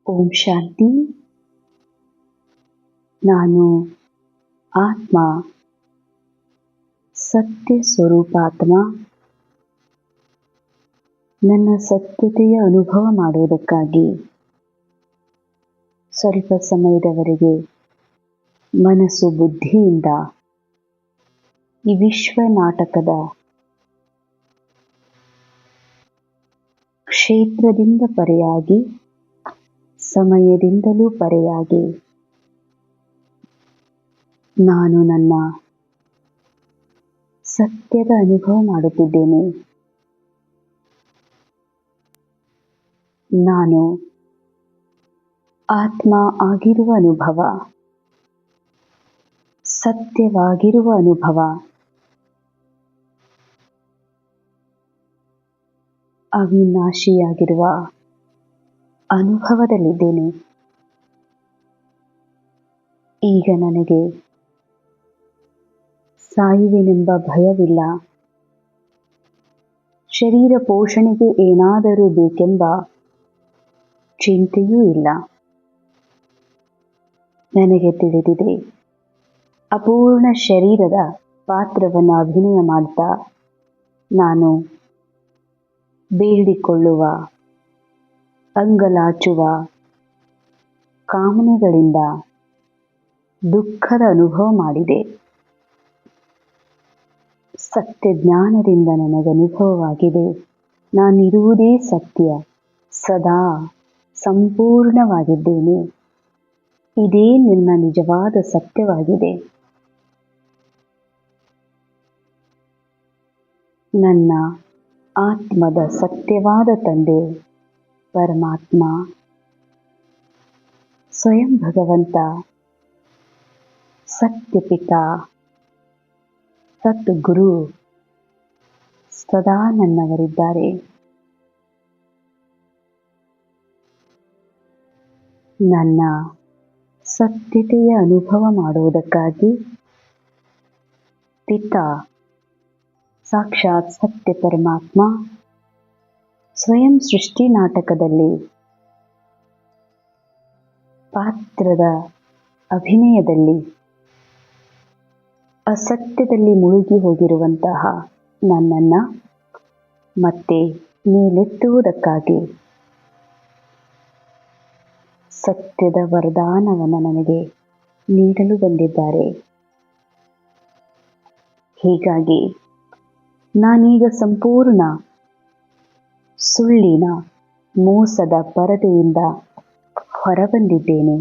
ಓಂ ಶಾಂತಿ. ನಾನು ಆತ್ಮ, ಸತ್ಯ ಸ್ವರೂಪಾತ್ಮ. ನನ್ನ ಸತ್ಯತೆಯ ಅನುಭವ ಮಾಡುವುದಕ್ಕಾಗಿ ಸ್ವಲ್ಪ ಸಮಯದವರೆಗೆ ಮನಸ್ಸು ಬುದ್ಧಿಯಿಂದ ಈ ವಿಶ್ವ ನಾಟಕದ ಕ್ಷೇತ್ರದಿಂದ ಪರೆಯಾಗಿ, ಸಮಯದಿಂದಲೂ ಪರೆಯಾಗಿ ನಾನು ನನ್ನ ಸತ್ಯದ ಅನುಭವ ಮಾಡುತ್ತಿದ್ದೇನೆ. ನಾನು ಆತ್ಮ ಆಗಿರುವ ಅನುಭವ, ಸತ್ಯವಾಗಿರುವ ಅನುಭವ, ಅವಿನಾಶಿಯಾಗಿರುವ ಅನುಭವದಲ್ಲಿದ್ದೇನೆ. ಈಗ ನನಗೆ ಸಾಯುವೆನೆಂಬ ಭಯವಿಲ್ಲ. ಶರೀರ ಪೋಷಣೆಗೆ ಏನಾದರೂ ಬೇಕೆಂಬ ಚಿಂತೆಯೂ ಇಲ್ಲ. ನನಗೆ ತಿಳಿದಿದೆ, ಅಪೂರ್ಣ ಶರೀರದ ಪಾತ್ರವನ್ನು ಅಭಿನಯ ಮಾಡ್ತಾ ನಾನು ಬೇಡಿಕೊಳ್ಳುವ, ಅಂಗಲಾಚುವ ಕಾಮನೆಗಳಿಂದ ದುಃಖದ ಅನುಭವ ಮಾಡಿದೆ. ಸತ್ಯ ಜ್ಞಾನದಿಂದ ನನಗೆ ಅನುಭವವಾಗಿದೆ, ನಾನಿರುವುದೇ ಸತ್ಯ, ಸದಾ ಸಂಪೂರ್ಣವಾಗಿದ್ದೇನೆ. ಇದೇ ನನ್ನ ನಿಜವಾದ ಸತ್ಯವಾಗಿದೆ. ನನ್ನ ಆತ್ಮದ ಸತ್ಯವಾದ ತಂದೆ ಪರಮಾತ್ಮ, ಸ್ವಯಂ ಭಗವಂತ, ಸತ್ಯಪಿತ, ಸದ್ಗುರು ಸದಾ ನನ್ನವರಿದ್ದಾರೆ. ನನ್ನ ಸತ್ಯತೆಯ ಅನುಭವ ಮಾಡುವುದಕ್ಕಾಗಿ ಪಿತ ಸಾಕ್ಷಾತ್ ಸತ್ಯ ಪರಮಾತ್ಮ ಸ್ವಯಂ ಸೃಷ್ಟಿ ನಾಟಕದಲ್ಲಿ ಪಾತ್ರದ ಅಭಿನಯದಲ್ಲಿ ಅಸತ್ಯದಲ್ಲಿ ಮುಳುಗಿ ಹೋಗಿರುವಂತಹ ನನ್ನನ್ನು ಮತ್ತೆ ಮೇಲೆತ್ತುವುದಕ್ಕಾಗಿ ಸತ್ಯದ ವರದಾನವನ್ನು ನನಗೆ ನೀಡಲು ಬಂದಿದ್ದಾರೆ. ಹೀಗಾಗಿ ನಾನೀಗ ಸಂಪೂರ್ಣ ಸುಳ್ಳಿನ ಮೋಸದ ಪರದೆಯಿಂದ ಹೊರಬಂದಿದ್ದೇನೆ.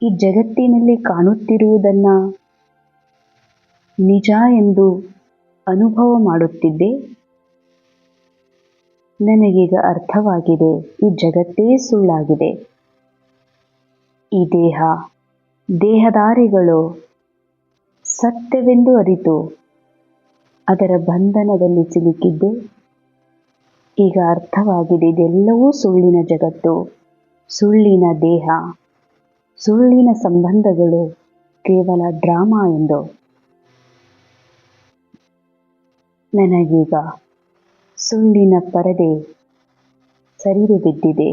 ಈ ಜಗತ್ತಿನಲ್ಲಿ ಕಾಣುತ್ತಿರುವುದನ್ನು ನಿಜ ಎಂದು ಅನುಭವ ಮಾಡುತ್ತಿದ್ದೆ. ನನಗೀಗ ಅರ್ಥವಾಗಿದೆ, ಈ ಜಗತ್ತೇ ಸುಳ್ಳಾಗಿದೆ. ಈ ದೇಹಧಾರಿಗಳು ಸತ್ಯವೆಂದು ಅರಿತು ಅದರ ಬಂಧನದಲ್ಲಿ ಸಿಲುಕಿದ್ದೆ. ಈಗ ಅರ್ಥವಾಗಿದೆ, ಇದೆಲ್ಲವೂ ಸುಳ್ಳಿನ ಜಗತ್ತು, ಸುಳ್ಳಿನ ದೇಹ, ಸುಳ್ಳಿನ ಸಂಬಂಧಗಳು ಕೇವಲ ಡ್ರಾಮಾ ಎಂದು. ನನಗೀಗ ಸುಳ್ಳಿನ ಪರದೆ ಸರಿದು ಬಿದ್ದಿದೆ.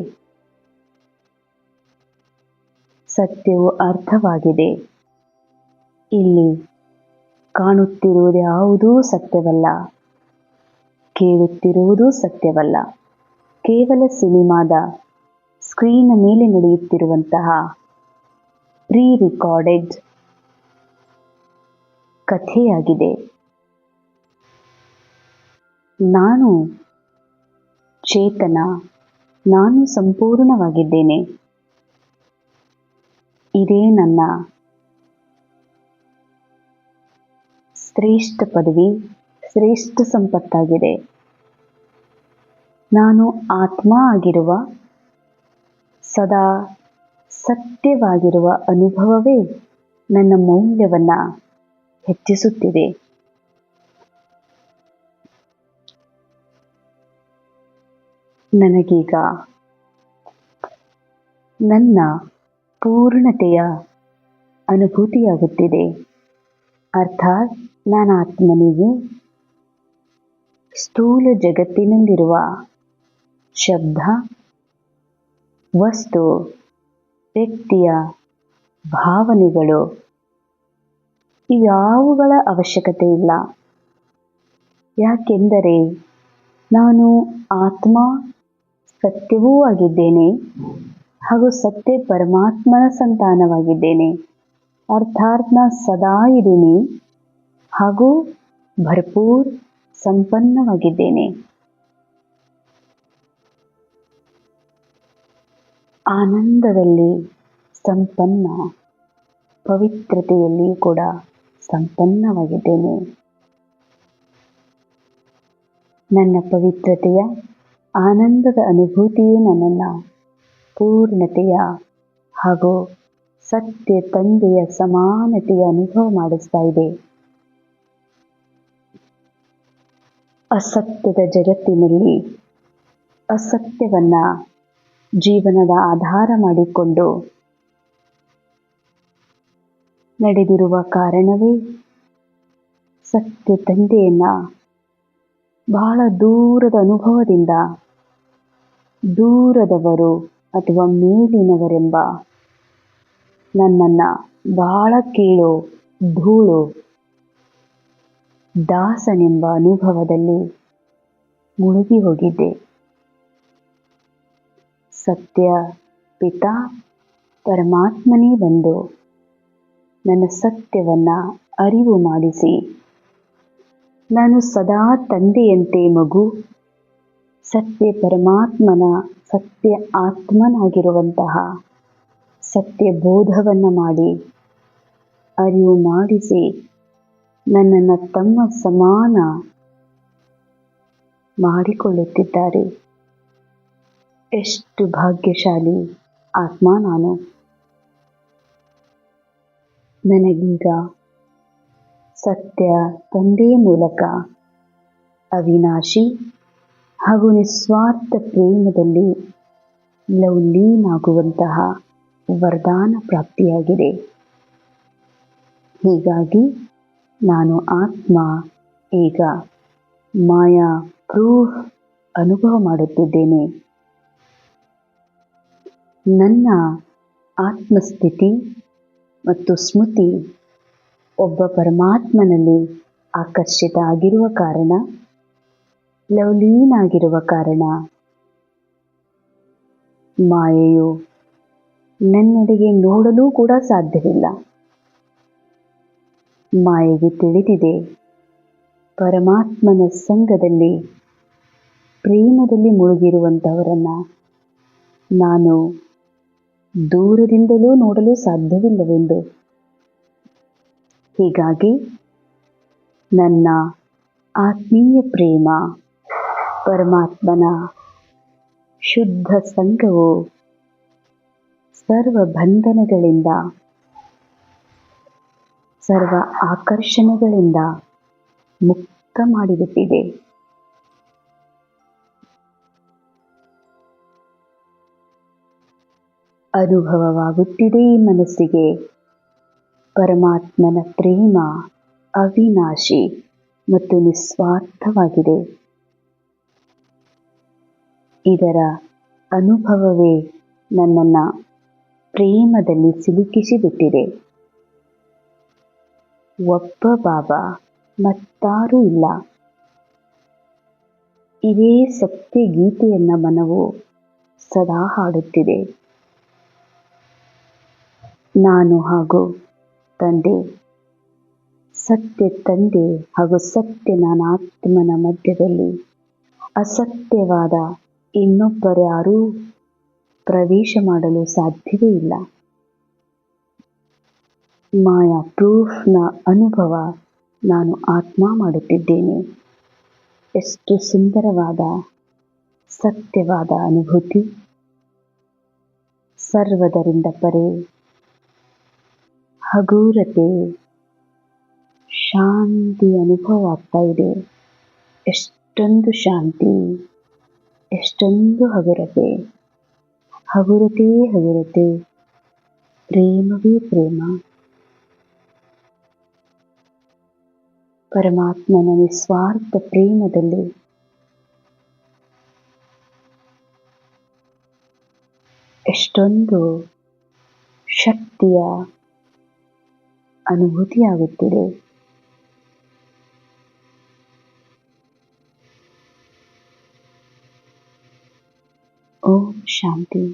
ಸತ್ಯವು ಅರ್ಥವಾಗಿದೆ. ಇಲ್ಲಿ ಕಾಣುತ್ತಿರುವುದು ಯಾವುದೂ ಸತ್ಯವಲ್ಲ, ಕೇಳುತ್ತಿರುವುದೂ ಸತ್ಯವಲ್ಲ. ಕೇವಲ ಸಿನಿಮಾದ ಸ್ಕ್ರೀನ್ ಮೇಲೆ ನಡೆಯುತ್ತಿರುವಂತಹ ಪ್ರೀ ರೆಕಾರ್ಡೆಡ್ ಕಥೆಯಾಗಿದೆ. ನಾನು ಚೇತನ, ನಾನು ಸಂಪೂರ್ಣವಾಗಿದ್ದೇನೆ. ಇದೇ ನನ್ನ ಶ್ರೇಷ್ಠ ಪದವಿ, ಶ್ರೇಷ್ಠ ಸಂಪತ್ತಾಗಿದೆ. ನಾನು ಆತ್ಮ ಆಗಿರುವ, ಸದಾ ಸತ್ಯವಾಗಿರುವ ಅನುಭವವೇ ನನ್ನ ಮೌಲ್ಯವನ್ನು ಹೆಚ್ಚಿಸುತ್ತಿದೆ. ನನಗೀಗ ನನ್ನ ಪೂರ್ಣತೆಯ ಅನುಭೂತಿಯಾಗುತ್ತಿದೆ. ಅರ್ಥಾತ್ ನಾನು ಆತ್ಮನಿಗೆ ಸ್ಥೂಲ ಜಗತ್ತಿನಲ್ಲಿರುವ ಶಬ್ದ, ವಸ್ತು, ವ್ಯಕ್ತಿಯ ಭಾವನೆಗಳು ಇವ್ಯಾವುಗಳ ಅವಶ್ಯಕತೆ ಇಲ್ಲ. ಯಾಕೆಂದರೆ ನಾನು ಆತ್ಮ, ಸತ್ಯವೂ ಆಗಿದ್ದೇನೆ ಹಾಗೂ ಸತ್ಯ ಪರಮಾತ್ಮನ ಸಂತಾನವಾಗಿದ್ದೇನೆ. ಅರ್ಥಾತ್ ನಾ ಸದಾ ಇದ್ದೀನಿ ಹಾಗೂ ಭರ್ಪೂರ್ ಸಂಪನ್ನವಾಗಿದ್ದೇನೆ. ಆನಂದದಲ್ಲಿ ಸಂಪನ್ನ, ಪವಿತ್ರತೆಯಲ್ಲಿ ಕೂಡ ಸಂಪನ್ನವಾಗಿದ್ದೇನೆ. ನನ್ನ ಪವಿತ್ರತೆಯ ಆನಂದದ ಅನುಭೂತಿಯೇ ನನ್ನನ್ನು ಪೂರ್ಣತೆಯ ಹಾಗೂ ಸತ್ಯ ತಂದೆಯ ಸಮಾನತೆಯ ಅನುಭವ ಮಾಡಿಸ್ತಾ ಇದೆ. ಅಸತ್ಯದ ಜಗತ್ತಿನಲ್ಲಿ ಅಸತ್ಯವನ್ನ ಜೀವನದ ಆಧಾರ ಮಾಡಿಕೊಂಡು ನಡೆದಿರುವ ಕಾರಣವೇ ಸತ್ಯ ತಂದೆಯನ್ನ ಬಹಳ ದೂರದ ಅನುಭವದಿಂದ ದೂರದವರು ಅಥವಾ ಮೇಲಿನವರೆಂಬ ನನ್ನನ್ನು ಬಹಳ ಕೀಳು, ಧೂಳು, ದಾಸನೆಂಬ ಅನುಭವದಲ್ಲಿ ಮುಳುಗಿ ಹೋಗಿದ್ದೆ. ಸತ್ಯ ಪಿತಾ ಪರಮಾತ್ಮನೇ ಬಂದು ನನ್ನ ಸತ್ಯವನ್ನ ಅರಿವು ಮಾಡಿಸಿ, ನಾನು ಸದಾ ತಂದೆಯಂತೆ ಮಗು, ಸತ್ಯ ಪರಮಾತ್ಮನ ಸತ್ಯ ಆತ್ಮನಾಗಿರುವಂತಹ ಸತ್ಯ ಬೋಧವನ್ನು ಮಾಡಿ ಅರಿವು ಮಾಡಿಸಿ ನನ್ನನ್ನು ತಮ್ಮ ಸಮಾನ ಮಾಡಿಕೊಳ್ಳುತ್ತಿದ್ದಾರೆ. ಎಷ್ಟು ಭಾಗ್ಯಶಾಲಿ ಆತ್ಮ ನಾನು. ನನಗೀಗ ಸತ್ಯ ತಂದೆಯ ಮೂಲಕ ಅವಿನಾಶಿ ಹಾಗೂ ನಿಸ್ವಾರ್ಥ ಪ್ರೇಮದಲ್ಲಿ ಲವಲೀನಾಗುವಂತಹ ವರದಾನ ಪ್ರಾಪ್ತಿಯಾಗಿದೆ. ಹೀಗಾಗಿ ನಾನು ಆತ್ಮ ಈಗ ಮಾಯಾ ಪ್ರೂಫ್ ಅನುಭವ ಮಾಡುತ್ತಿದ್ದೇನೆ. ನನ್ನ ಆತ್ಮಸ್ಥಿತಿ ಮತ್ತು ಸ್ಮೃತಿ ಒಬ್ಬ ಪರಮಾತ್ಮನಲ್ಲಿ ಆಕರ್ಷಿತ ಆಗಿರುವ ಕಾರಣ, ಲವಲೀನಾಗಿರುವ ಕಾರಣ ಮಾಯೆಯು ನನ್ನೆಡೆಗೆ ನೋಡಲೂ ಕೂಡ ಸಾಧ್ಯವಿಲ್ಲ. ಮಾಯೆಗೆ ತಿಳಿದಿದೆ ಪರಮಾತ್ಮನ ಸಂಘದಲ್ಲಿ ಪ್ರೇಮದಲ್ಲಿ ಮುಳುಗಿರುವಂಥವರನ್ನು ನಾನು ದೂರದಿಂದಲೂ ನೋಡಲು ಸಾಧ್ಯವಿಲ್ಲವೆಂದು. ಹೀಗಾಗಿ ನನ್ನ ಆತ್ಮೀಯ ಪ್ರೇಮ ಪರಮಾತ್ಮನ ಶುದ್ಧ ಸಂಘವು ಸರ್ವ ಬಂಧನಗಳಿಂದ, ಸರ್ವ ಆಕರ್ಷಣೆಗಳಿಂದ ಮುಕ್ತ ಮಾಡಿಬಿಟ್ಟಿದೆ. ಅನುಭವವಾಗುತ್ತಿದೆ ಈ ಮನಸ್ಸಿಗೆ ಪರಮಾತ್ಮನ ಪ್ರೇಮ ಅವಿನಾಶಿ ಮತ್ತು ನಿಸ್ವಾರ್ಥವಾಗಿದೆ. ಇದರ ಅನುಭವವೇ ನನ್ನನ್ನು ಪ್ರೇಮದಲ್ಲಿ ಸಿಲುಕಿಸಿಬಿಟ್ಟಿದೆ. ಒಬ್ಬ ಬಾಬಾ ಮತ್ತಾರೂ ಇಲ್ಲ. ಇದೇ ಸತ್ಯ ಗೀತೆಯನ್ನ ಮನವು ಸದಾ ಹಾಡುತ್ತಿದೆ. ನಾನು ಹಾಗೂ ತಂದೆ, ಸತ್ಯ ತಂದೆ ಹಾಗೂ ಸತ್ಯ ನಾನಾತ್ಮನ ಮಧ್ಯದಲ್ಲಿ ಅಸತ್ಯವಾದ ಇನ್ನೊಬ್ಬರ್ಯಾರೂ ಪ್ರವೇಶ ಮಾಡಲು ಸಾಧ್ಯವೇ ಇಲ್ಲ. ಮಾಯಾ ಪ್ರೂಫ್ನ ಅನುಭವ ನಾನು ಆತ್ಮ ಮಾಡುತ್ತಿದ್ದೇನೆ. ಎಷ್ಟು ಸುಂದರವಾದ ಸತ್ಯವಾದ ಅನುಭೂತಿ. ಸರ್ವದರಿಂದ ಪರೆ ಹಗೂರತೆ, ಶಾಂತಿ ಅನುಭವ ಆಗ್ತಾ ಇದೆ. ಎಷ್ಟೊಂದು ಶಾಂತಿ, ಎಷ್ಟೊಂದು ಹಗುರತೆ. ಹಗುರತೆಯೇ ಹಗುರತೆ, ಪ್ರೇಮವೇ ಪ್ರೇಮ. ಪರಮಾತ್ಮನ ನಿಸ್ವಾರ್ಥ ಪ್ರೇಮದಲ್ಲಿ ಎಷ್ಟೊಂದು ಶಕ್ತಿಯ ಅನುಭೂತಿಯಾಗುತ್ತಿದೆ. ಓಂ ಶಾಂತಿ.